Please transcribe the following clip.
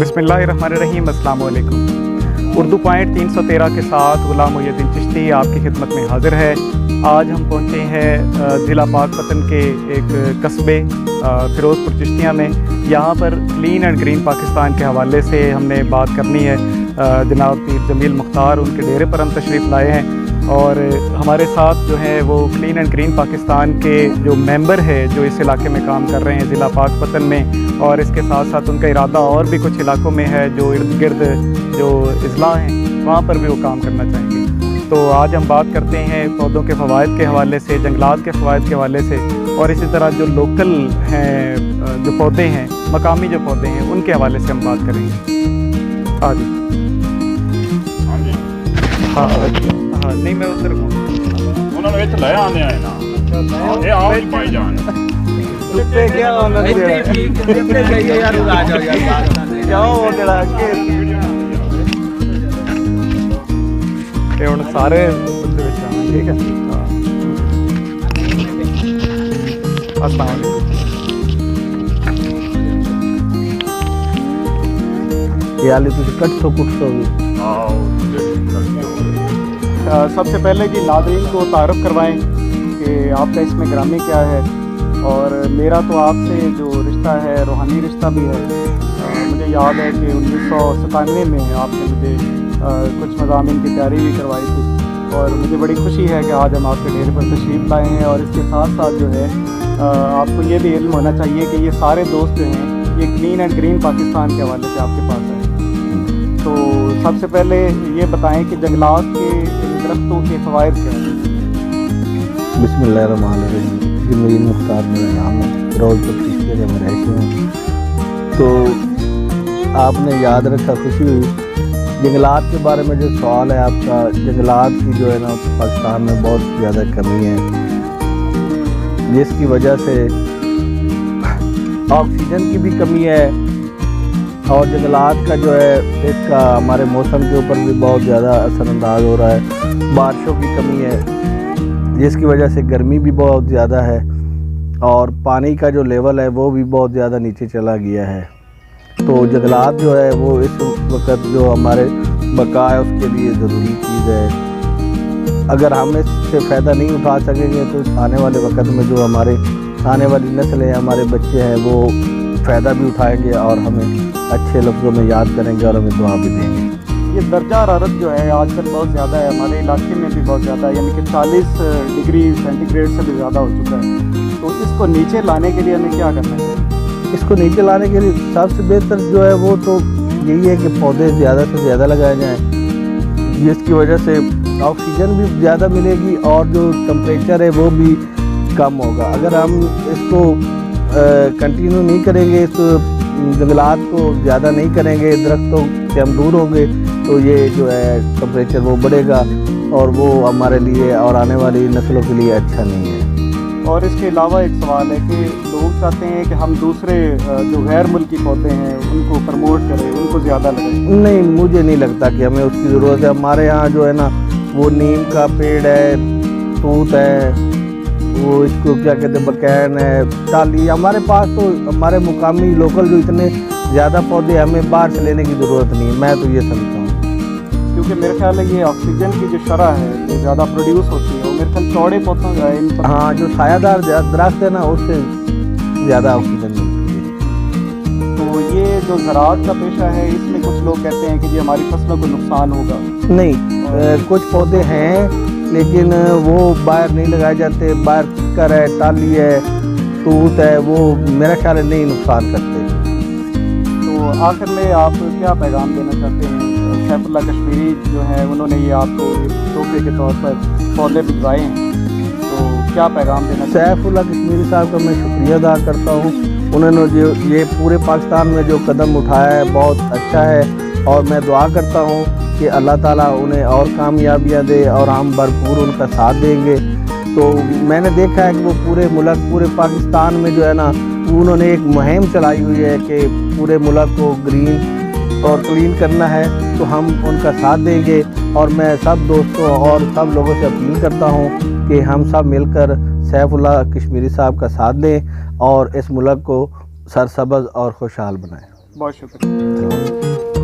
बिस्मिल्लाहिर्रहमानिर्रहीम, अस्सलाम वालेकुम। उर्दू पॉइंट 313 के साथ गुलाम मुहिउद्दीन चिश्ती आपकी खिदमत में हाजिर है। आज हम पहुँचे हैं ज़िला पाकपतन के एक कस्बे फ़िरोज़पुर चिश्तिया में। यहाँ पर क्लीन एंड ग्रीन पाकिस्तान के हवाले से हमने बात करनी है। जनाब पीर जमील मुख्तार उनके डेरे पर हम तशरीफ़ लाए हैं और हमारे साथ जो है वो क्लीन एंड ग्रीन पाकिस्तान के जो मेंबर है जो इस इलाके में काम कर रहे हैं ज़िला पाकपतन में, और इसके साथ साथ उनका इरादा और भी कुछ इलाकों में है जो इर्द गिर्द जो अजला हैं वहाँ पर भी वो काम करना चाहेंगे। तो आज हम बात करते हैं पौधों के फ़वाइद के हवाले से, जंगलात के फ़वाइद के हवाले से, और इसी तरह जो लोकल हैं जो पौधे हैं, मकामी जो पौधे हैं, उनके हवाले से हम बात करेंगे। हाँ जी, हाँ हाँ, नहीं मैं उधर हूँ। उन्होंने इत्थे ले आने आए ना, ये आओ ही पाई जान। कुत्ते क्या उन्होंने कितने चाहिए यार, आ जाओ यार, क्या हो गया के ये उन सारे बंदे विच आना, ठीक है। अस्सलाम वालेकुम। याली तुझे कट सो कुट सो भी। सबसे पहले जी नाज़रीन को तारुफ करवाएं कि आपका इसमें ग्रामी क्या है, और मेरा तो आपसे जो रिश्ता है रूहानी रिश्ता भी है। मुझे याद है कि 1997 में आपने मुझे कुछ मज़ामीन की तैयारी भी करवाई थी, और मुझे बड़ी खुशी है कि आज हम आपके डेरे पर तशरीफ़ लाए हैं। और इसके साथ साथ जो है आपको ये भी इल्म होना चाहिए कि ये सारे दोस्त जो हैं ये क्लीन एंड ग्रीन पाकिस्तान के हवाले से आपके पास हैं। तो सबसे पहले ये बताएं कि जंगलात के दरख्तों के फ़वाइद क्या हैं। बिस्मिल्लाहिर्रहमानिर्रहीम। जमील मुख्तार मेरा नाम है, फ़िरोज़पुर चिश्तिया में रहती हूँ। तो आपने याद रखा, खुशी हुई। जंगलात के बारे में जो सवाल है आपका, जंगलात की जो है ना पाकिस्तान में बहुत ज़्यादा कमी है, जिसकी वजह से ऑक्सीजन की भी कमी है, और जंगलात का जो है इसका हमारे मौसम के ऊपर भी बहुत ज़्यादा असरअंदाज हो रहा है। बारिशों की कमी है जिसकी वजह से गर्मी भी बहुत ज़्यादा है, और पानी का जो लेवल है वो भी बहुत ज़्यादा नीचे चला गया है। तो जंगलात जो है वो इस वक्त जो हमारे बका है उसके लिए ज़रूरी चीज़ है। अगर हम इससे फ़ायदा नहीं उठा सकेंगे तो आने वाले वक्त में जो हमारे आने वाली नस्ल है, हमारे बच्चे हैं, वो फ़ायदा भी उठाएंगे और हमें अच्छे लफ्ज़ों में याद करेंगे और हमें दुआ भी देंगे। ये दर्जा हरारत जो है आजकल बहुत ज़्यादा है, हमारे इलाके में भी बहुत ज़्यादा है, यानी कि 40 डिग्री सेंटीग्रेड से भी ज़्यादा हो चुका है। तो इसको नीचे लाने के लिए हमें क्या करना है? इसको नीचे लाने के लिए सबसे बेहतर जो है वो तो यही है कि पौधे ज़्यादा से ज़्यादा लगाए जाएँ, जिसकी वजह से ऑक्सीजन भी ज़्यादा मिलेगी और जो टेम्परेचर है वो भी कम होगा। अगर हम इसको कंटिन्यू नहीं करेंगे, इस जंगलात को ज़्यादा नहीं करेंगे, दरख्तों से हम दूर होंगे, तो ये जो है टेम्परेचर वो बढ़ेगा और वो हमारे लिए और आने वाली नस्लों के लिए अच्छा नहीं है। और इसके अलावा एक सवाल है कि लोग चाहते हैं कि हम दूसरे जो गैर मुल्की पौधे हैं उनको प्रमोट करें, उनको ज़्यादा लगाएं। नहीं, मुझे नहीं लगता कि हमें उसकी ज़रूरत है। हमारे यहाँ जो है ना वो नीम का पेड़ है, तूत है, वो इसको क्या कहते हैं, बकैन है, टाली। हमारे पास तो हमारे मुकामी लोकल जो इतने ज़्यादा पौधे, हमें बाहर से लेने की ज़रूरत नहीं है। मैं तो ये समझता हूँ, क्योंकि मेरे ख्याल है ये ऑक्सीजन की जो शरह है जो ज़्यादा प्रोड्यूस होती है वो मेरे ख्याल चौड़े पौधों का है। हाँ, जो सायादार दरख्त है ना उससे ज़्यादा ऑक्सीजन मिलती है। तो ये जो ज़राअत का पेशा है इसमें कुछ लोग कहते हैं कि जी हमारी फसलों को नुकसान होगा। नहीं, कुछ पौधे हैं लेकिन वो बाहर नहीं लगाए जाते। बाहर किकर है, टाली है, तूत है, वो मेरा ख्याल है नहीं नुकसान करते। तो आखिर में आप क्या पैगाम देना चाहते हैं? सैफुल्लाह कश्मीरी जो है उन्होंने ये आपको तोहफे के तौर पर पौधे भिजवाए हैं, तो क्या पैगाम देना? सैफुल्लाह कश्मीरी साहब का मैं शुक्रिया अदा करता हूँ। उन्होंने जो ये पूरे पाकिस्तान में जो कदम उठाया है बहुत अच्छा है, और मैं दुआ करता हूँ कि अल्लाह ताला उन्हें और कामयाबियाँ दे और हम भरपूर उनका साथ देंगे। तो मैंने देखा है कि वो पूरे मुल्क, पूरे पाकिस्तान में जो है ना उन्होंने एक मुहिम चलाई हुई है कि पूरे मुल्क को ग्रीन और क्लीन करना है, तो हम उनका साथ देंगे। और मैं सब दोस्तों और सब लोगों से अपील करता हूँ कि हम सब मिलकर सैफुल्लाह कश्मीरी साहब का साथ दें और इस मुल्क को सरसब्ज़ और खुशहाल बनाएं। बहुत शुक्रिया।